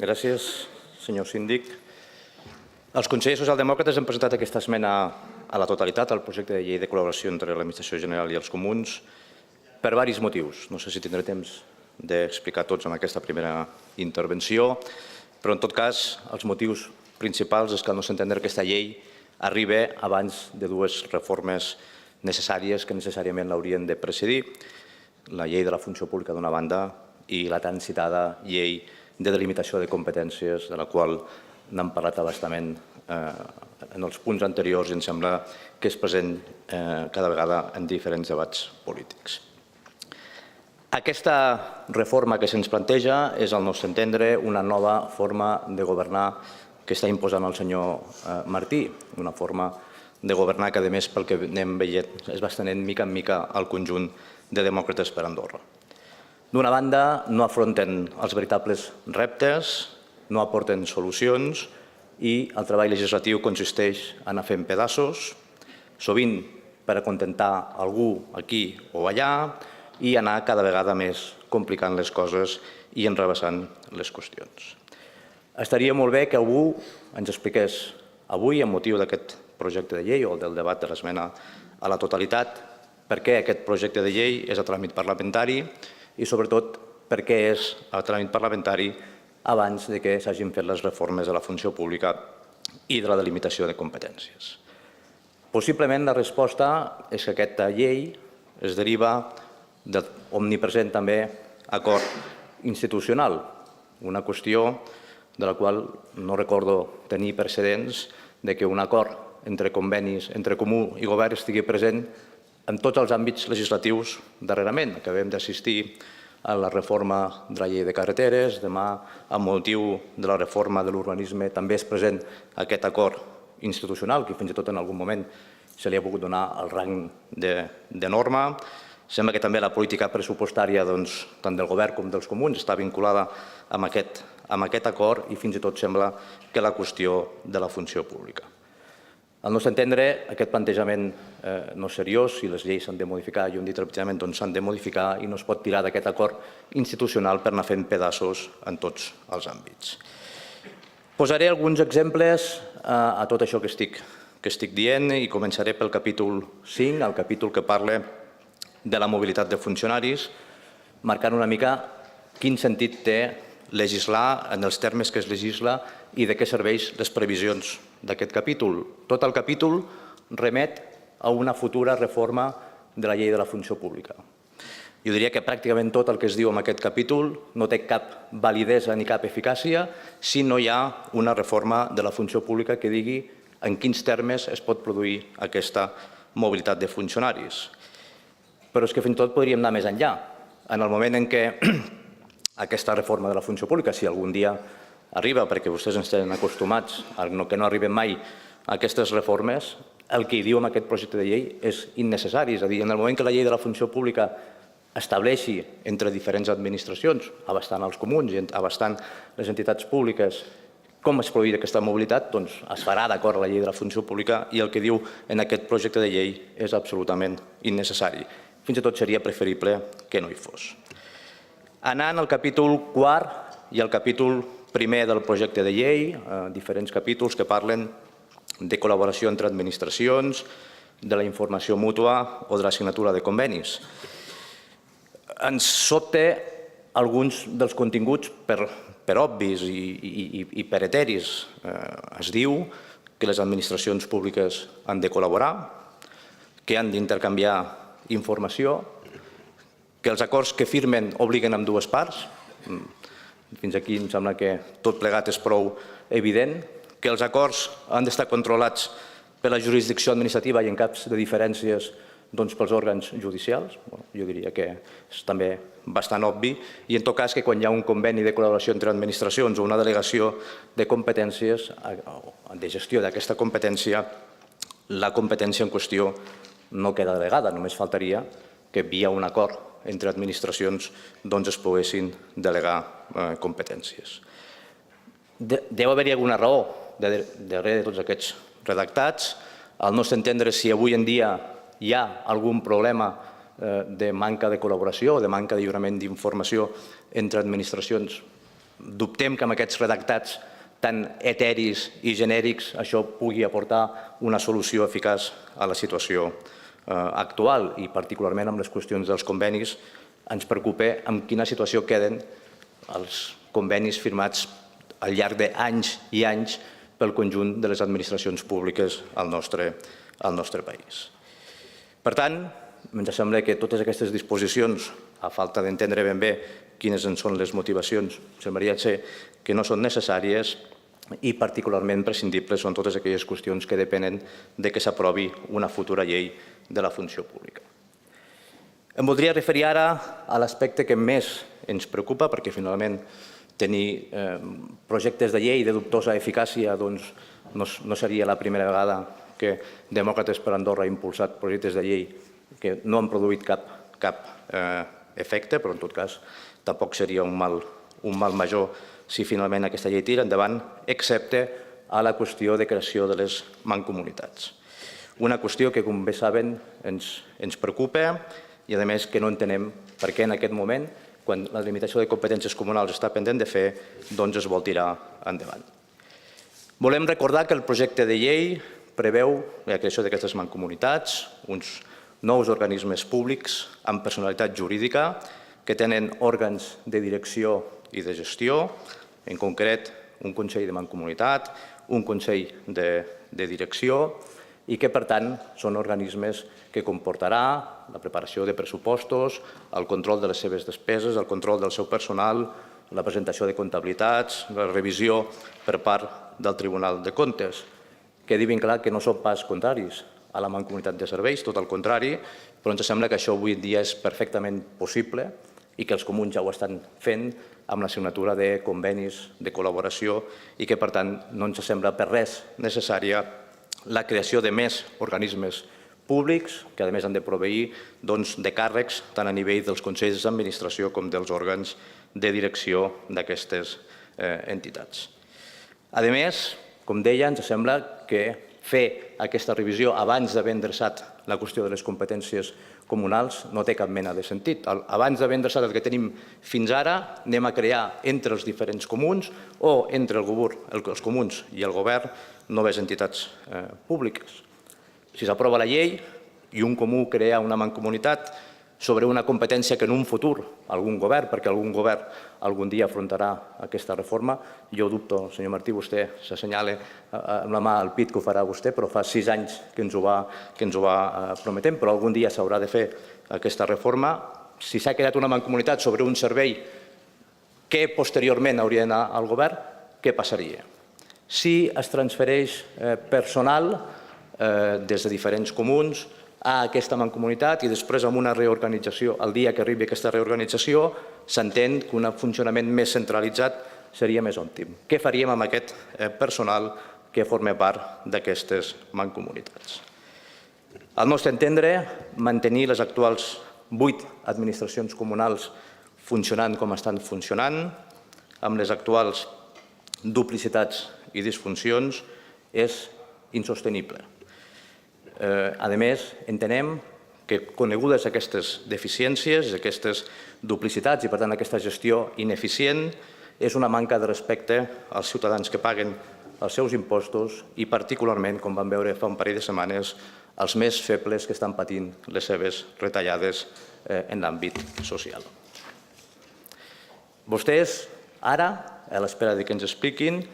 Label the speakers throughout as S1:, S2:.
S1: Gràcies, senyor síndic. Els consellers socialdemòcrates han presentat aquesta esmena a la totalitat al projecte de llei de col·laboració entre l'Administració General i els comuns per diversos motius. No sé si tindré temps d'explicar tots en aquesta primera intervenció, però en tot cas els motius principals és que al nostre entendre aquesta llei arriba abans de dues reformes necessàries que necessàriament l'haurien de precedir, la llei de la funció pública d'una banda i la tan citada llei de delimitació de competències, de la qual n'hem parlat a bastament en els punts anteriors i em sembla que és present cada vegada en diferents debats polítics. Aquesta reforma que se'ns planteja és, al nostre entendre, una nova forma de governar que està imposant el senyor Martí, una forma de governar que, a més, pel que anem veient, es va estenent mica en mica al conjunt de demòcrates per Andorra. D'una banda, no afronten els veritables reptes, no aporten solucions i el treball legislatiu consisteix en anar fent pedaços, sovint per acontentar algú aquí o allà i anar cada vegada més complicant les coses i enrevessant les qüestions. Estaria molt bé que algú ens expliqués avui, amb motiu d'aquest projecte de llei o del debat de l'esmena a la totalitat, per què aquest projecte de llei és a tràmit parlamentari i, sobretot, per què és a tràmit parlamentari abans que s'hagin fet les reformes de la funció pública i de la delimitació de competències. Possiblement la resposta és que aquesta llei es deriva de l'omnipresent també acord institucional, una qüestió de la qual no recordo tenir precedents de que un acord entre convenis, entre comú i govern estigui present en tots els àmbits legislatius darrerament. Acabem d'assistir a la reforma de la llei de carreteres, demà, amb motiu de la reforma de l'urbanisme, també és present aquest acord institucional, que fins i tot en algun moment se li ha pogut donar el rang de norma. Sembla que també la política pressupostària tant del govern com dels comuns està vinculada amb aquest acord i fins i tot sembla que la qüestió de la funció pública. Al nostre entendre, aquest plantejament no és seriós, si les lleis s'han de modificar, i ho hem dit repetidament, s'han de modificar i no es pot tirar d'aquest acord institucional per anar fent pedaços en tots els àmbits. Posaré alguns exemples a tot això que estic dient i començaré pel capítol 5, el capítol que parla de la mobilitat de funcionaris, marcant una mica quin sentit té legislar en els termes que es legisla i de què serveix les previsions d'aquest capítol. Tot el capítol remet a una futura reforma de la llei de la funció pública. Jo diria que pràcticament tot el que es diu en aquest capítol no té cap validesa ni cap eficàcia si no hi ha una reforma de la funció pública que digui en quins termes es pot produir aquesta mobilitat de funcionaris. Però és que fins i tot podríem anar més enllà. En el moment en què aquesta reforma de la funció pública, si algun dia arriba, perquè vostès ens tenen acostumats a que no arriben mai a aquestes reformes, el que hi diu en aquest projecte de llei és innecessari. És a dir, en el moment que la llei de la funció pública estableixi entre diferents administracions, abastant els comuns i abastant les entitats públiques, com es produirà aquesta mobilitat, doncs es farà d'acord a la llei de la funció pública i el que diu en aquest projecte de llei és absolutament innecessari. Fins i tot seria preferible que no hi fos. Anant al capítol 4 i al capítol 1 del projecte de llei, diferents capítols que parlen de col·laboració entre administracions, de la informació mútua o de la signatura de convenis. Ens sobta alguns dels continguts per obvis i per eteris. Es diu que les administracions públiques han de col·laborar, que han d'intercanviar informació, que els acords que firmen obliguen amb dues parts. Fins aquí em sembla que tot plegat és prou evident, que els acords han d'estar controlats per la jurisdicció administrativa i en cas de diferències pels òrgans judicials. Jo diria que és també bastant obvi. I en tot cas que quan hi ha un conveni de col·laboració entre administracions o una delegació de competències, de gestió d'aquesta competència, la competència en qüestió no queda delegada, només faltaria que via un acord entre administracions es poguessin delegar competències. Deu haver-hi alguna raó darrere de tots aquests redactats. Al nostre entendre, si avui en dia hi ha algun problema de manca de col·laboració o de manca de lliurament d'informació entre administracions, dubtem que amb aquests redactats tan eteris i genèrics això pugui aportar una solució eficaç a la situació actual i particularment amb les qüestions dels convenis ens preocupa en quina situació queden els convenis firmats al llarg d'anys i anys pel conjunt de les administracions públiques al nostre país. Per tant, ens sembla que totes aquestes disposicions, a falta d'entendre ben bé quines en són les motivacions, semblaria ser que no són necessàries i particularment prescindibles són totes aquelles qüestions que depenen de que s'aprovi una futura llei de la funció pública. Em voldria referir ara a l'aspecte que més ens preocupa, perquè finalment tenir projectes de llei de dubtosa eficàcia no seria la primera vegada que Demòcrates per Andorra ha impulsat projectes de llei que no han produït cap efecte, però en tot cas tampoc seria un mal major si finalment aquesta llei tira endavant, excepte a la qüestió de creació de les mancomunitats. Una qüestió que, com bé saben, ens preocupa i, a més, que no entenem per què en aquest moment, quan la limitació de competències comunals està pendent de fer, doncs es vol tirar endavant. Volem recordar que el projecte de llei preveu la creació d'aquestes mancomunitats, uns nous organismes públics amb personalitat jurídica que tenen òrgans de direcció i de gestió, en concret un Consell de Mancomunitat, un Consell de Direcció i que, per tant, són organismes que comportarà la preparació de pressupostos, el control de les seves despeses, el control del seu personal, la presentació de comptabilitats, la revisió per part del Tribunal de Comptes. Quedi ben clar que no som pas contraris a la mancomunitat de serveis, tot el contrari, però ens sembla que això avui en dia és perfectament possible i que els comuns ja ho estan fent amb la signatura de convenis de col·laboració i que, per tant, no ens sembla per res necessària la creació de més organismes públics que, a més, han de proveir de càrrecs tant a nivell dels consells d'administració com dels òrgans de direcció d'aquestes entitats. A més, com deia, ens sembla que fer aquesta revisió abans d'haver endreçat la qüestió de les competències comunals no té cap mena de sentit. Abans d'haver endreçat el que tenim fins ara, anem a crear entre els diferents comuns o entre els comuns i el govern noves entitats públiques. Si s'aprova la llei i un comú crea una mancomunitat sobre una competència que en un futur algun govern, perquè algun govern algun dia afrontarà aquesta reforma, jo dubto, senyor Martí, vostè s'assenyala amb la mà al pit que ho farà vostè, però fa 6 anys que ens ho va prometent, però algun dia s'haurà de fer aquesta reforma. Si s'ha creat una mancomunitat sobre un servei que posteriorment hauria d'anar al govern, què passaria? Si es transfereix personal des de diferents comuns a aquesta mancomunitat i després amb una reorganització, el dia que arribi aquesta reorganització, s'entén que un funcionament més centralitzat seria més òptim. Què faríem amb aquest personal que forma part d'aquestes mancomunitats? Al nostre entendre, mantenir les actuals 8 administracions comunals funcionant com estan funcionant, amb les actuals duplicitats i disfuncions, és insostenible. A més, entenem que, conegudes aquestes deficiències, aquestes duplicitats i, per tant, aquesta gestió ineficient, és una manca de respecte als ciutadans que paguen els seus impostos i, particularment, com vam veure fa un parell de setmanes, als més febles que estan patint les seves retallades en l'àmbit social. Vostès, ara, a l'espera que ens expliquin,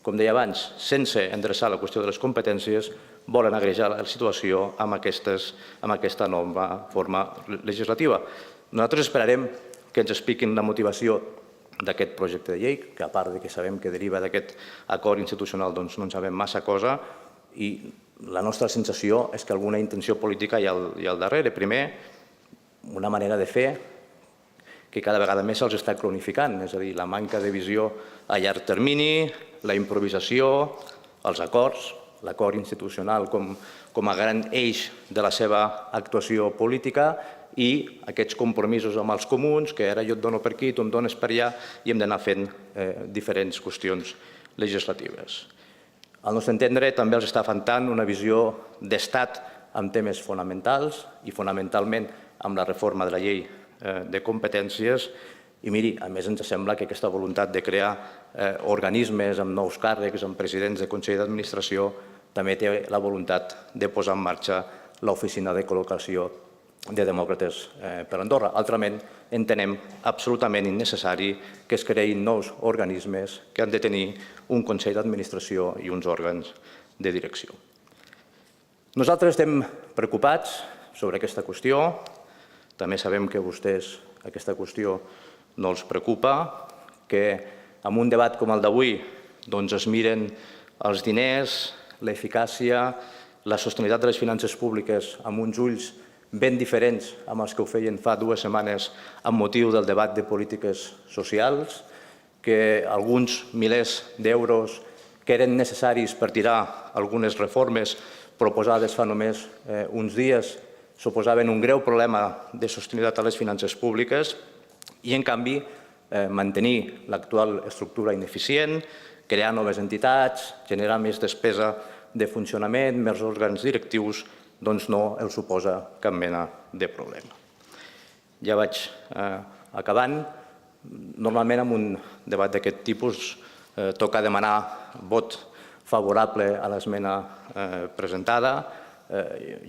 S1: com deia abans, sense endreçar la qüestió de les competències, volen agrejar la situació amb aquesta nova forma legislativa. Nosaltres esperarem que ens expliquin la motivació d'aquest projecte de llei, que a part que sabem que deriva d'aquest acord institucional no en sabem massa cosa, i la nostra sensació és que alguna intenció política hi ha al darrere. Primer, una manera de fer que cada vegada més se'ls està cronificant, és a dir, la manca de visió a llarg termini, la improvisació, els acords, l'acord institucional com a gran eix de la seva actuació política i aquests compromisos amb els comuns, que ara jo et dono per aquí, tu em dones per allà, i hem d'anar fent diferents qüestions legislatives. Al nostre entendre, també els està faltant una visió d'estat en temes fonamentals i fonamentalment amb la reforma de la llei de competències I miri, a més ens sembla que aquesta voluntat de crear organismes amb nous càrrecs, amb presidents de Consell d'Administració, també té la voluntat de posar en marxa l'oficina de col·locació de demòcrates per Andorra. Altrament, entenem absolutament innecessari que es creïn nous organismes que han de tenir un Consell d'Administració i uns òrgans de direcció. Nosaltres estem preocupats sobre aquesta qüestió. També sabem que a vostès aquesta qüestió no els preocupa, que en un debat com el d'avui es miren els diners, l'eficàcia, la sostenibilitat de les finances públiques amb uns ulls ben diferents amb els que ho feien fa 2 setmanes amb motiu del debat de polítiques socials, que alguns milers d'euros que eren necessaris per tirar algunes reformes proposades fa només uns dies suposaven un greu problema de sostenibilitat a les finances públiques i, en canvi, mantenir l'actual estructura ineficient, crear noves entitats, generar més despesa de funcionament, més òrgans directius, doncs no els suposa cap mena de problema. Ja vaig acabant. Normalment, en un debat d'aquest tipus, toca demanar vot favorable a l'esmena presentada.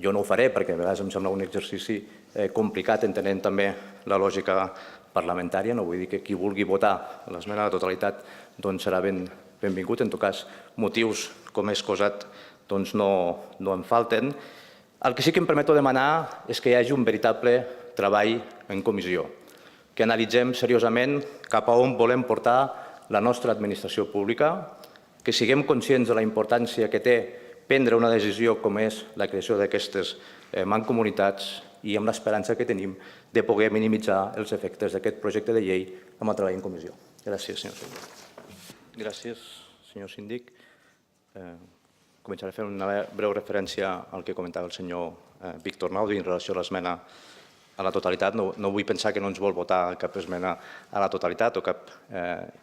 S1: Jo no ho faré perquè a vegades em sembla un exercici complicat, entenent també la lògica parlamentària. No vull dir que qui vulgui votar l'esmena a la totalitat serà benvingut. En tot cas, motius com he exposat no en falten. El que sí que em permeto demanar és que hi hagi un veritable treball en comissió, que analitzem seriosament cap a on volem portar la nostra administració pública, que siguem conscients de la importància que té prendre una decisió com és la creació d'aquestes mancomunitats i amb l'esperança que tenim de poder minimitzar els efectes d'aquest projecte de llei amb el treball en comissió. Gràcies, senyor síndic. Gràcies, senyor síndic. Començaré fent una breu referència al que comentava el senyor Víctor Naudi en relació a l'esmena a la totalitat. No vull pensar que no ens vol votar cap esmena a la totalitat o cap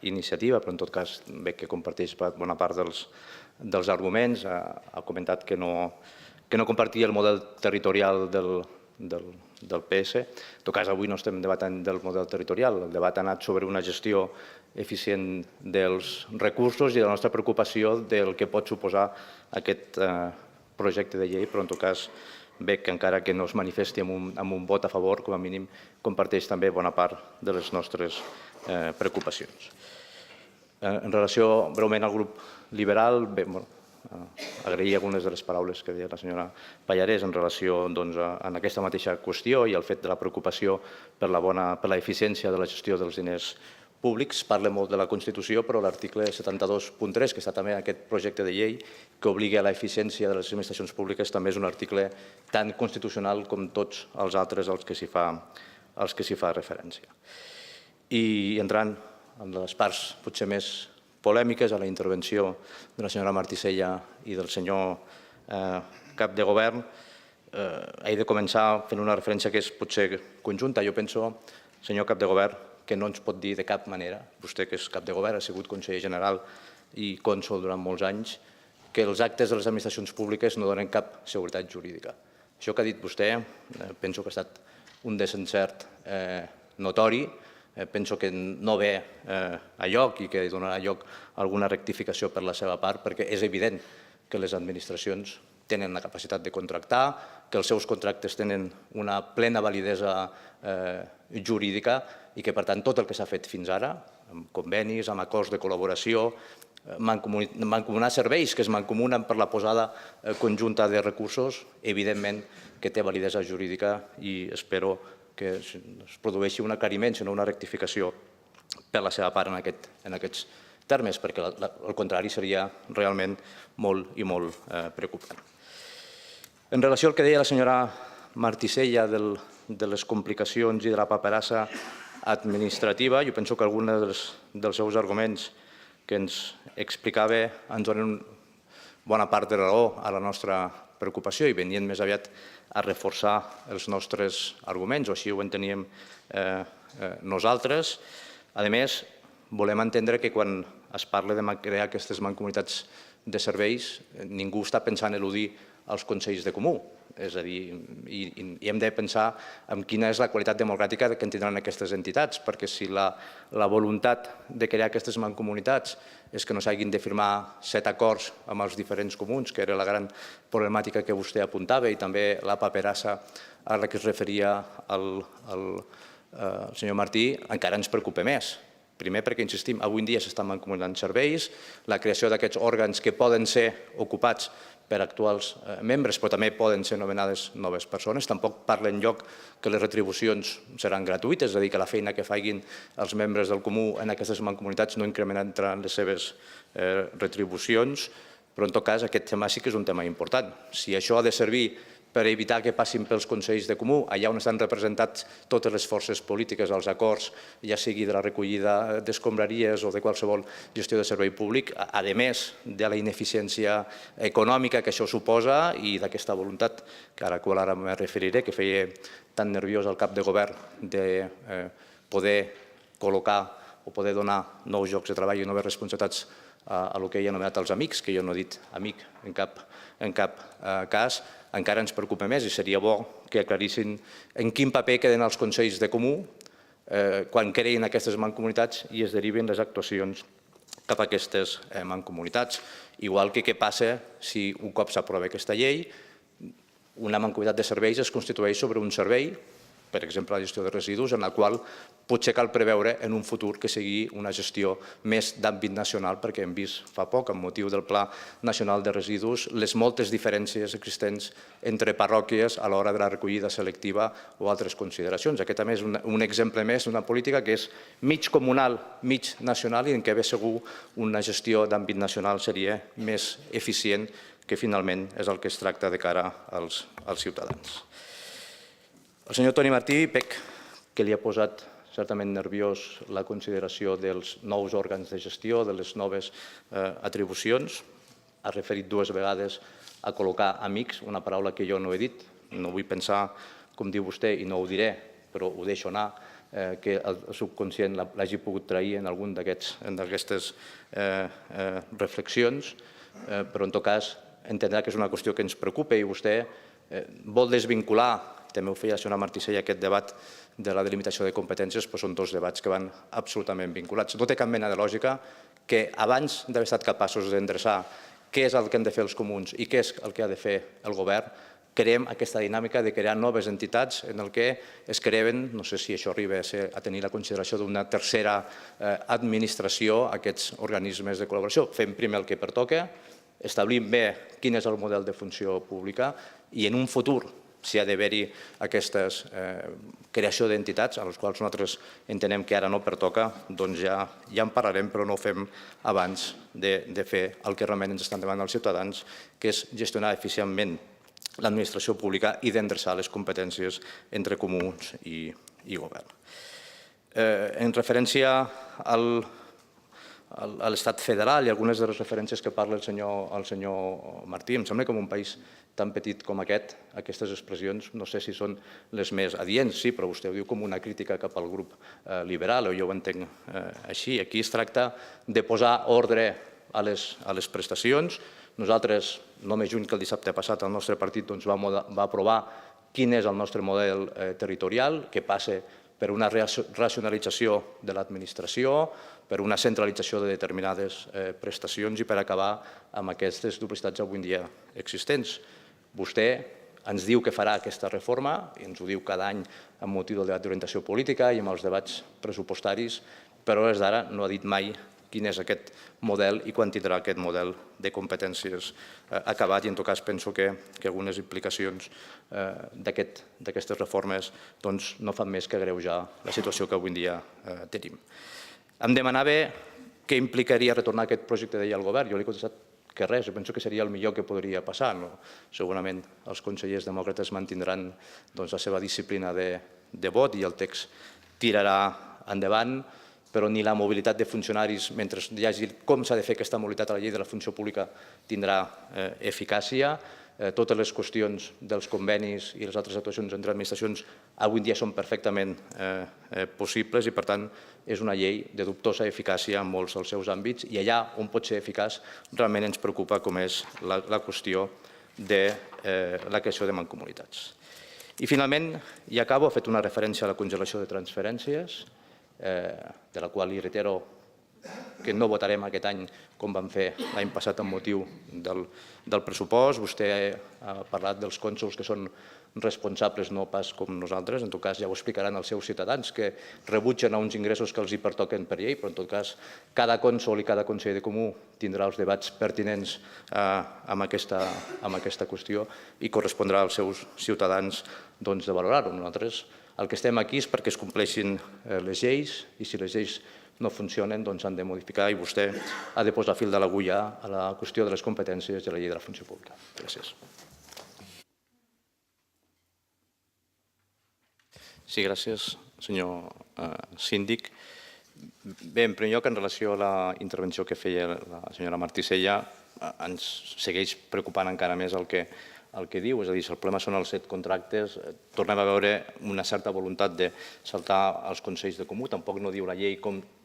S1: iniciativa, però en tot cas veig que comparteix bona part dels arguments. Ha comentat que no compartia el model territorial del PS. En tot cas, avui no estem debatent del model territorial. El debat ha anat sobre una gestió eficient dels recursos i de la nostra preocupació del que pot suposar aquest projecte de llei, però en tot cas veig que encara que no es manifesti amb un vot a favor, com a mínim comparteix també bona part de les nostres preocupacions. En relació breument al grup liberal, agrair algunes de les paraules que deia la senyora Pallarès en relació amb aquesta mateixa qüestió i el fet de la preocupació per l'eficiència de la gestió dels diners públics. Parla molt de la Constitució, però l'article 72.3, que està també en aquest projecte de llei, que obliga a l'eficiència de les administracions públiques, també és un article tan constitucional com tots els altres als que s'hi fa referència. I entrant en les parts potser més polèmiques, a la intervenció de la senyora Martisella i del senyor cap de govern, he de començar fent una referència que és potser conjunta. Jo penso, senyor cap de govern, que no ens pot dir de cap manera, vostè que és cap de govern, ha sigut conseller general i cònsol durant molts anys, que els actes de les administracions públiques no donen cap seguretat jurídica. Això que ha dit vostè penso que ha estat un desencert notori, penso que no ve a lloc i que donarà lloc a alguna rectificació per la seva part, perquè és evident que les administracions tenen la capacitat de contractar, que els seus contractes tenen una plena validesa jurídica i que, per tant, tot el que s'ha fet fins ara, amb convenis, amb acords de col·laboració, mancomunar serveis que es mancomunen per la posada conjunta de recursos, evidentment que té validesa jurídica i espero que es produeixi un aclariment, sinó una rectificació per la seva part en aquests termes, perquè el contrari seria realment molt i molt preocupant. En relació al que deia la senyora Martisella de les complicacions i de la paperassa administrativa, jo penso que alguns dels seus arguments que ens explicava ens donen bona part de raó a la nostra preocupació i venien més aviat a reforçar els nostres arguments, o així ho enteníem nosaltres. A més, volem entendre que quan es parla de crear aquestes mancomunitats de serveis, ningú està pensant en eludir als consells de comú. És a dir, i hem de pensar en quina és la qualitat democràtica que tindran aquestes entitats, perquè si la voluntat de crear aquestes mancomunitats és que no s'hagin de firmar 7 acords amb els diferents comuns, que era la gran problemàtica que vostè apuntava, i també la paperassa a la que es referia el senyor Martí, encara ens preocupa més. Primer perquè, insistim, avui en dia s'estan mancomunant serveis, la creació d'aquests òrgans que poden ser ocupats per actuals membres, però també poden ser nomenades noves persones. Tampoc parla enlloc que les retribucions seran gratuïtes, és a dir, que la feina que facin els membres del comú en aquestes mancomunitats no incrementaran les seves retribucions, però en tot cas aquest tema sí que és un tema important. Si això ha de servir per evitar que passin pels consells de comú, allà on estan representats totes les forces polítiques, els acords, ja sigui de la recollida d'escombraries o de qualsevol gestió de servei públic, a més de la ineficiència econòmica que això suposa i d'aquesta voluntat, que ara me referiré, que feia tan nerviós el cap de govern de poder col·locar o poder donar nous llocs de treball i noves responsabilitats a el que ell ha anomenat els amics, que jo no he dit amic en cap cas, encara ens preocupa més i seria bo que aclarissin en quin paper queden els consells de comú quan creïn aquestes mancomunitats i es derivin les actuacions cap a aquestes mancomunitats. Igual que què passa si un cop s'aprova aquesta llei, una mancomunitat de serveis es constitueix sobre un servei, per exemple la gestió de residus, en la qual potser cal preveure en un futur que sigui una gestió més d'àmbit nacional, perquè hem vist fa poc, amb motiu del Pla Nacional de Residus, les moltes diferències existents entre parròquies a l'hora de la recollida selectiva o altres consideracions. Aquest també és un exemple més d'una política que és mig comunal, mig nacional, i en què bé segur una gestió d'àmbit nacional seria més eficient, que finalment és el que es tracta de cara als ciutadans. El senyor Toni Martí, veig que li ha posat certament nerviós la consideració dels nous òrgans de gestió, de les noves atribucions. Ha referit 2 vegades a col·locar amics, una paraula que jo no he dit. No vull pensar, com diu vostè, i no ho diré, però ho deixo anar, que el subconscient l'hagi pogut trair en algun d'aquestes reflexions, però en tot cas entendrà que és una qüestió que ens preocupa i vostè vol desvincular, també ho feia el senyor Martí, aquest debat de la delimitació de competències, però són 2 debats que van absolutament vinculats. No té cap mena de lògica que abans d'haver estat capaços d'endreçar què és el que han de fer els comuns i què és el que ha de fer el govern, creem aquesta dinàmica de crear noves entitats en què es creen, no sé si això arriba a tenir la consideració d'una tercera administració, aquests organismes de col·laboració. Fem primer el que pertoca, establim bé quin és el model de funció pública i en un futur, si ha d'haver-hi aquesta creació d'entitats, a les quals nosaltres entenem que ara no pertoca, doncs ja en parlarem, però no ho fem abans de fer el que realment ens estan demanant els ciutadans, que és gestionar eficientment l'administració pública i d'endreçar les competències entre comuns i govern. En referència a l'estat federal i algunes de les referències que parla el senyor Martí, em sembla que en un país tan petit com aquest, aquestes expressions no sé si són les més adients, sí, però vostè ho diu com una crítica cap al grup liberal, o jo ho entenc així. Aquí es tracta de posar ordre a les prestacions. Nosaltres, no més lluny que el dissabte passat, el nostre partit va aprovar quin és el nostre model territorial, que passa per una racionalització de l'administració, per una centralització de determinades prestacions i per acabar amb aquestes duplicitats avui en dia existents. Vostè ens diu que farà aquesta reforma, i ens ho diu cada any amb motiu del debat d'orientació política i amb els debats pressupostaris, però des d'ara no ha dit mai quin és aquest model i quan tindrà aquest model de competències acabat, i en tot cas penso que algunes implicacions d'aquestes reformes no fan més que agreujar la situació que avui en dia tenim. Em demanava què implicaria retornar aquest projecte de llei al govern. Jo li he contestat que res, jo penso que seria el millor que podria passar. Segurament els consellers demòcrates mantindran la seva disciplina de vot i el text tirarà endavant, però ni la mobilitat de funcionaris, mentre hi hagi com s'ha de fer aquesta mobilitat a la llei de la funció pública, tindrà eficàcia. Totes les qüestions dels convenis i les altres actuacions entre administracions avui en dia són perfectament possibles i, per tant, és una llei de dubtosa eficàcia en molts dels seus àmbits i allà on pot ser eficaç realment ens preocupa, com és la qüestió de la creació de mancomunitats. I finalment, i acabo, he fet una referència a la congelació de transferències, de la qual li reitero que no votarem aquest any com vam fer l'any passat amb motiu del pressupost. Vostè ha parlat dels cònsols que són responsables, no pas com nosaltres. En tot cas, ja ho explicaran els seus ciutadans, que rebutgen uns ingressos que els hi pertoquen per llei, però en tot cas, cada cònsol i cada conseller de comú tindrà els debats pertinents amb aquesta qüestió i correspondrà als seus ciutadans de valorar-ho. Nosaltres el que estem aquí és perquè es compleixin les lleis i si les lleis no funcionen, doncs s'han de modificar i vostè ha de posar fil de l'agulla a la qüestió de les competències de la llei de la funció pública. Gràcies. Sí, gràcies, senyor síndic. Bé, en primer lloc, en relació a la intervenció que feia la senyora Martí Sella, ens segueix preocupant encara més el que diu, és a dir, si el problema són els 7 contractes, tornem a veure una certa voluntat de saltar als consells de comú, tampoc no diu la llei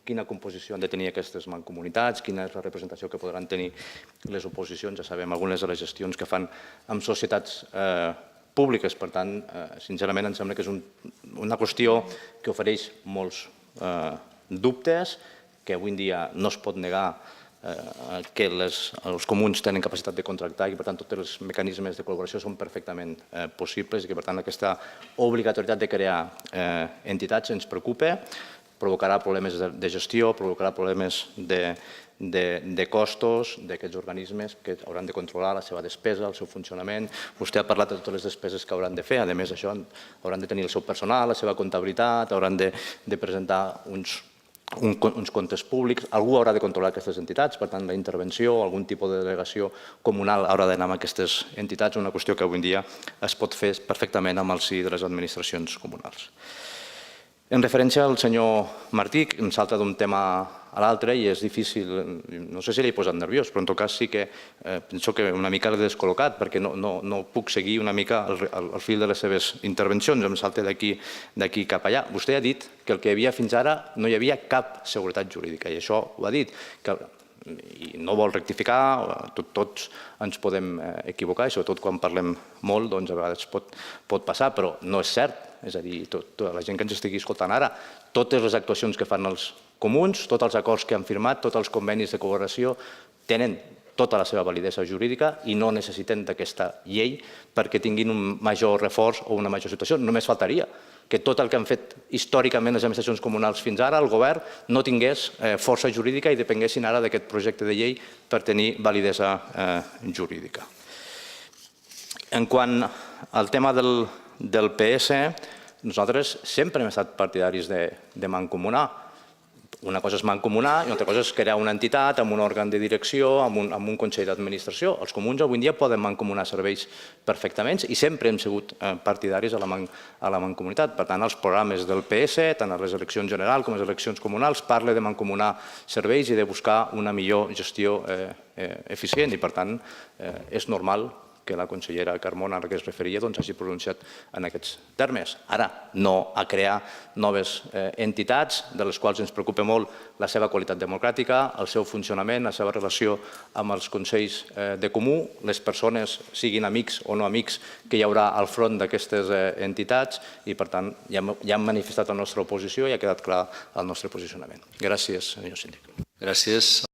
S1: quina composició han de tenir aquestes mancomunitats, quina és la representació que podran tenir les oposicions, ja sabem algunes de les gestions que fan amb societats públiques, per tant, sincerament em sembla que és una qüestió que ofereix molts dubtes, que avui en dia no es pot negar que els comuns tenen capacitat de contractar i, per tant, tots els mecanismes de col·laboració són perfectament possibles i que, per tant, aquesta obligatorietat de crear entitats ens preocupa, provocarà problemes de gestió, provocarà problemes de costos d'aquests organismes que hauran de controlar la seva despesa, el seu funcionament. Vostè ha parlat de totes les despeses que hauran de fer. A més, això hauran de tenir el seu personal, la seva comptabilitat, hauran de presentar uns comptes públics, algú haurà de controlar aquestes entitats, per tant, la intervenció o algun tipus de delegació comunal haurà d'anar amb aquestes entitats, una qüestió que avui en dia es pot fer perfectament amb el si de les administracions comunals. En referència al senyor Martí, em salta d'un tema a l'altre i és difícil, no sé si l'he posat nerviós, però en tot cas sí que penso que una mica l'he descol·locat perquè no puc seguir una mica el fil de les seves intervencions, em salta d'aquí cap allà. Vostè ha dit que el que hi havia fins ara no hi havia cap seguretat jurídica i això ho ha dit, i no vol rectificar, tots ens podem equivocar i sobretot quan parlem molt doncs a vegades pot passar, però no és cert. És a dir, tota la gent que ens estigui escoltant ara, totes les actuacions que fan els comuns, tots els acords que han firmat, tots els convenis de col·laboració tenen tota la seva validesa jurídica i no necessiten d'aquesta llei perquè tinguin un major reforç o una major situació. Només faltaria que tot el que han fet històricament les administracions comunals fins ara, el govern no tingués força jurídica i depenguessin ara d'aquest projecte de llei per tenir validesa jurídica. En quant al tema del PS, nosaltres sempre hem estat partidaris de mancomunar. Una cosa és mancomunar i una altra cosa és crear una entitat amb un òrgan de direcció, amb un consell d'administració. Els comuns avui en dia poden mancomunar serveis perfectament i sempre hem sigut partidaris a la mancomunitat. Per tant, els programes del PS, tant a les eleccions generals com a les eleccions comunals, parla de mancomunar serveis i de buscar una millor gestió eficient i, per tant, és normal que la consellera Carmona, a la que es referia, hagi pronunciat en aquests termes. Ara, no a crear noves entitats, de les quals ens preocupa molt la seva qualitat democràtica, el seu funcionament, la seva relació amb els consells de comú, les persones, siguin amics o no amics, que hi haurà al front d'aquestes entitats i, per tant, ja hem manifestat la nostra oposició i ha quedat clar el nostre posicionament. Gràcies, senyor síndic.
S2: Gràcies.